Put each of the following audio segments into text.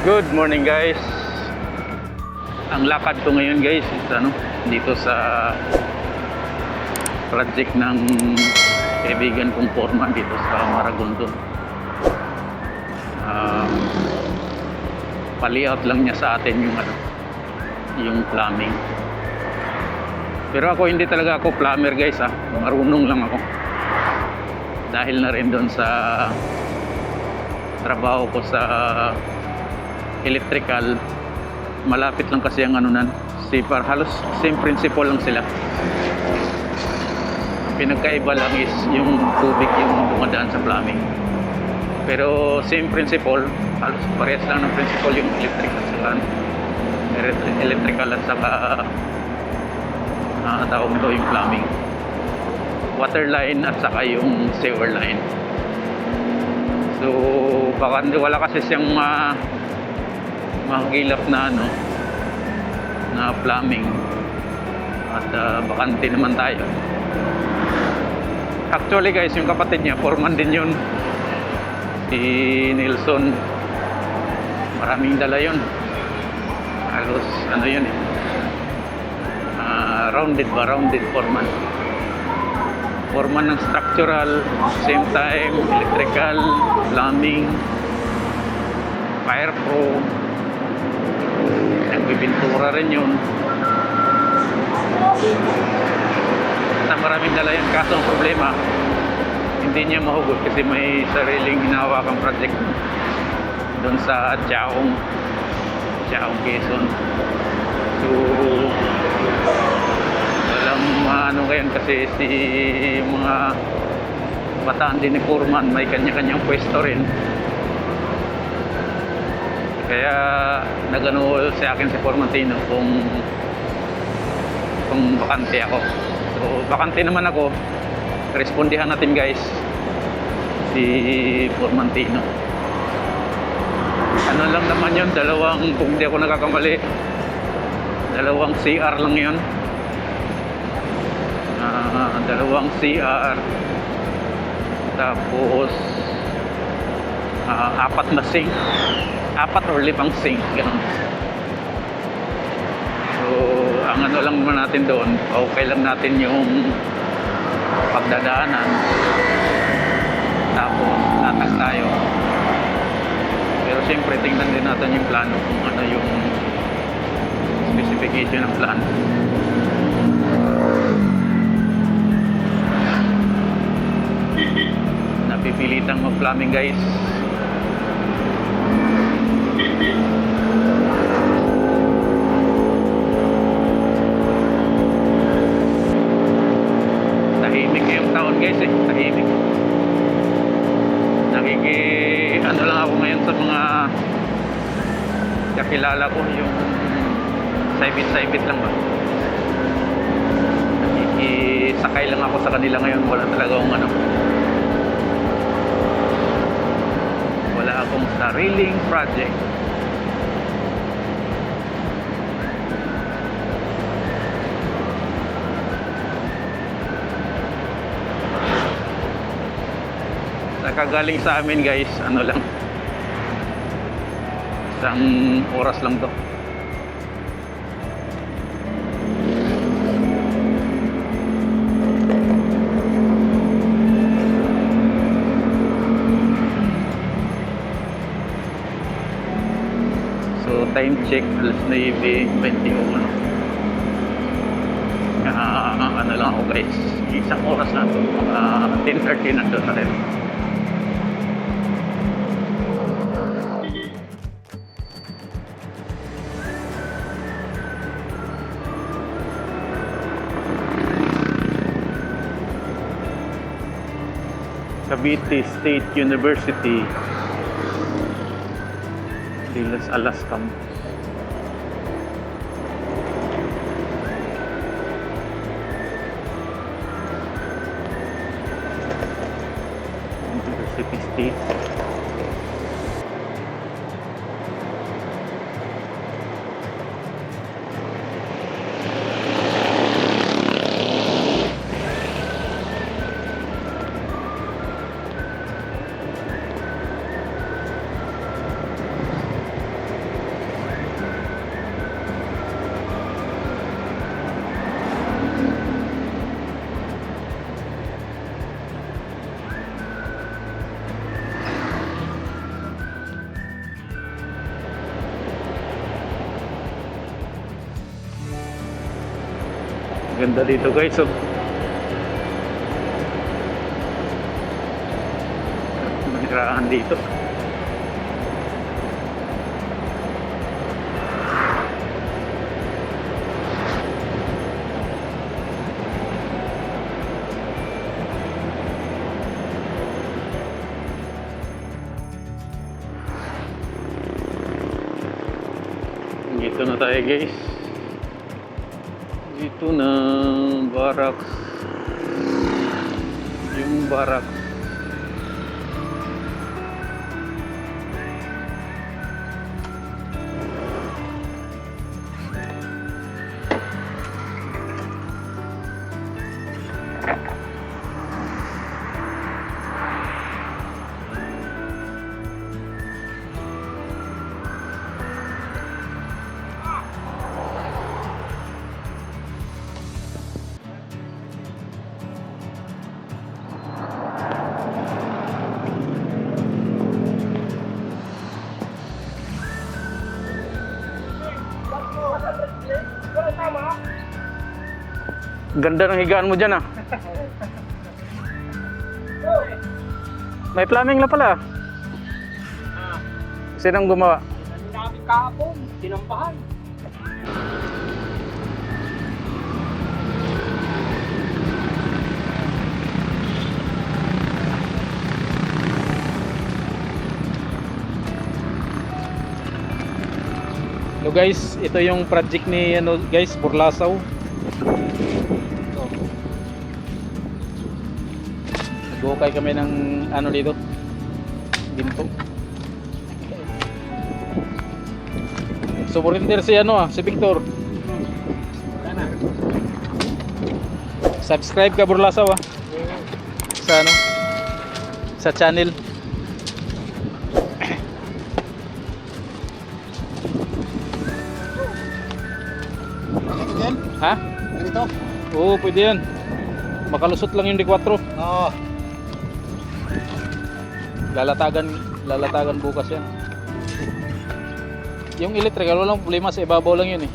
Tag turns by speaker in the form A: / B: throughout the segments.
A: Good morning guys. Ang lakad ko ngayon guys is dito sa project ng kaibigan kong foreman dito sa Maragondon. Pa-layout lang niya sa atin yung plumbing. Pero ako hindi talaga ako plumber guys marunong lang ako. Dahil na rin doon sa trabaho ko sa electrical, malapit lang kasi ang halos same principle lang sila. Ang pinagkaiba lang is yung tubig yung dumadaan sa plumbing. Pero same principle, halos parehas lang ng principle yung electrical at saka tawag ito yung plumbing. Water line at saka yung sewer line. So baka wala kasi siyang mahagilap na plumbing at bakante naman tayo. Actually guys, yung kapatid niya foreman din yun, si Nelson. Maraming dala yun, halos yun rounded foreman ng structural, same time electrical, plumbing, fire pro, nagbibintura rin yun. Na maraming dala yun, kaso ang problema hindi niya mahugot kasi may sariling hinahawakang project doon sa Chaong Quezon. So walang ngayon kasi si mga bataan din ni foreman may kanya-kanyang pwesto rin. Kaya nagano sa akin si Foreman Tino kung bakante ako. So bakante naman ako, respondihan natin guys si Foreman Tino. Lang naman yun, kung di ako nakakamali, dalawang CR lang yun. Dalawang CR, tapos 4 na sink, 4 or 5 sink, ganun. So ang lang naman natin doon, okay lang natin yung pagdadaanan, tapos natag tayo. Pero siyempre tingnan din natin yung plano, kung yung specification ng plano. Napipilitang mag-plumbing guys. Tahimik ngayong taon guys tahimik. Lang ako ngayon sa mga kakilala ko, yung saibit lang ba. Sakay lang ako sa kanila ngayon, wala talaga akong wala akong sariling project. Nakagaling sa amin guys, lang, isang oras lang to. So time check, alas 9:21. Lang ako guys, isang oras na to, 10:30 na to na rin. Cavite State University, Las Alas Campus. University State. Ganda dito guys. So, manirahan dito. Dito na tayo guys. Dito na barracks. Yung barracks. Ganda ng higaan mo dyan ah. May plumbing na pala. Sinong gumawa?
B: Namin kahapon, tinampahan.
A: Hello guys, ito yung project ni ano guys, Burlasaw. Nag-ukay kami ng ano dito, ginto. Supporter si ano si Victor. Subscribe ka Burlasaw sa ano, sa channel. Ha?
B: Ganito?
A: Oo, pwede yan. Makalusot lang yung D4.
B: Oo.
A: Lalatagan bukas yan. Yung electrical, walang problema, sa ibabaw lang yun eh.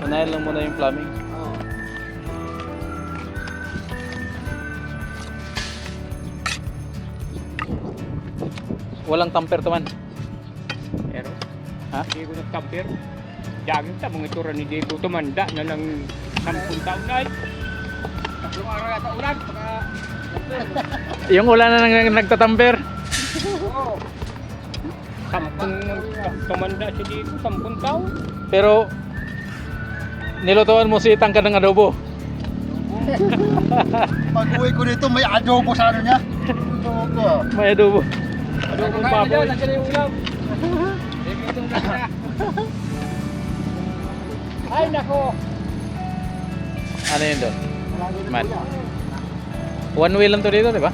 A: Unahin lang muna yung plumbing.
B: Oo.
A: Walang tamper to man.
B: Pero,
A: Ha?
B: hindi ko nagtamper. Jagin ta, mga itura ni Diego tumanda na ng 10 taon na. Tatlong araw yata ulan.
A: Yung ulan na nagtatamper.
B: Oo. 10 tumanda si Diego, 10 taon.
A: Pero nilutuan mo si tangka ng adobo.
C: Pag-uwi ko dito, may adobo sa ano niya. Adobo.
A: May adobo.
B: Adobong baboy. Nandiyan yung ulam. Ay nako.
A: Ano yun doon? Man. One way lang to dito, di ba?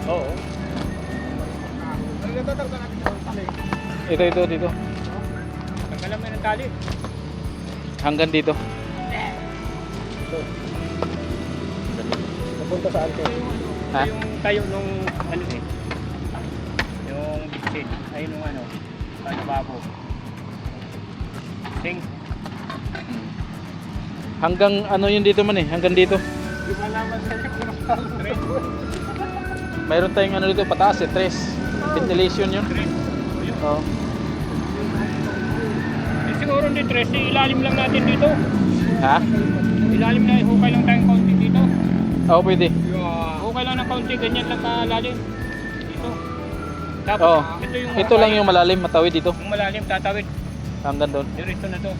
B: Oo.
A: Ito, dito.
B: Tanggalan mo ng tali.
A: Hanggang dito.
B: Napunta saan to?
A: Ha?
B: Yung tayo nung ano eh. Yung bitsin. Ay nung ano. Ano babo. Sing.
A: Hanggang ano yun dito man eh, hanggang dito.
B: Di ba naman sa
A: Mayroon tayong ano dito, pataas eh, 3. Ventilation yun. Oo.
B: Siguro hindi tres, ilalim lang natin dito.
A: Ha?
B: Ilalim na, hukay lang tayong kaunti dito.
A: Oo, pwede.
B: Hukay lang ng kaunti, ganyan lang kalalim. Dito. Tapos
A: Oo.
B: ito yung
A: Ito lang yung malalim, matawid dito.
B: yung malalim, tatawid.
A: Hanggang doon.
B: Diretso na to.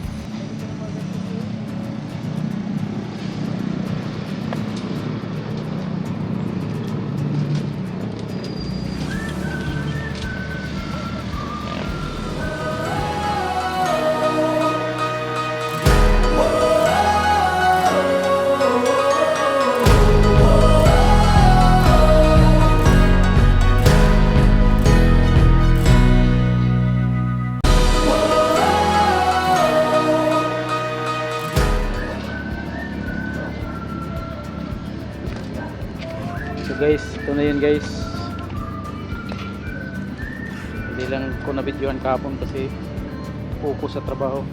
A: So guys, ito na yun guys. Hindi lang ko na-videohan kahapon kasi focus sa trabaho.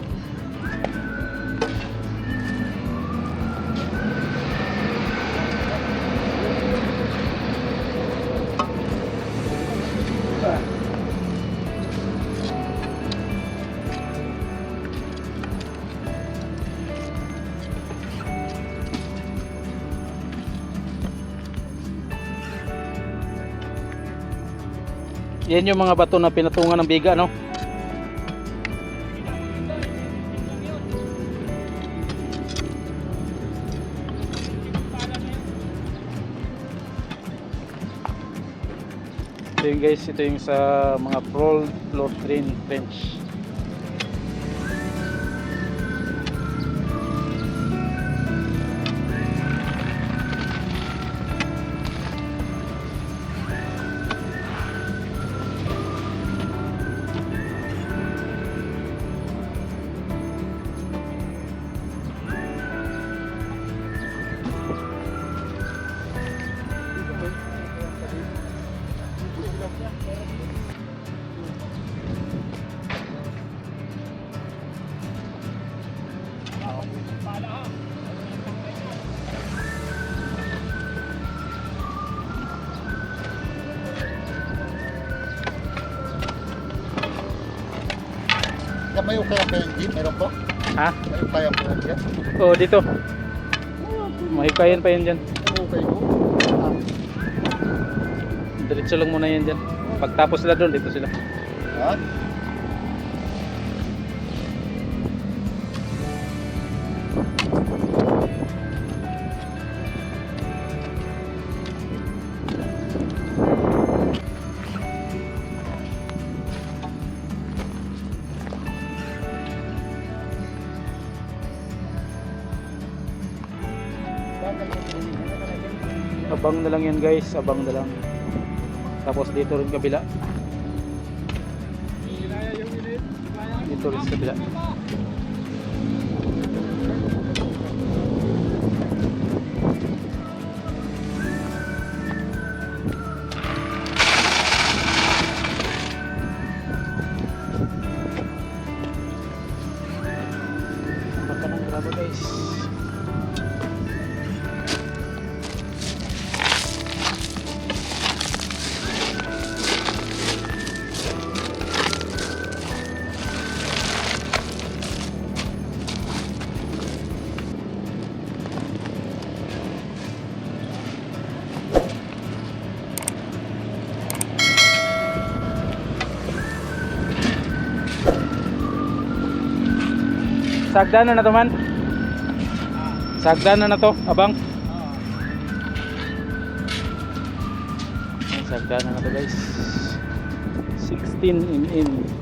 A: Yan yung mga bato na pinatungan ng biga, no? Ito yung guys, ito yung sa mga floor drain trench.
C: Yan, may ukay ang benji, meron po?
A: Ha?
C: May ukay ang benji.
A: Oh, dito. Mahikayan pa yan dyan.
C: Okay po.
A: Diretso lang muna yan dyan. Pagtapos sila doon, dito sila.
C: Ha?
A: Abang na lang yan guys, abang na lang. Tapos dito rin kabila. Dito rin sa kabila. Baka nang graba guys. Sagdan na to man. Sagdan na to, abang. Sagdan na to guys. 16 mm.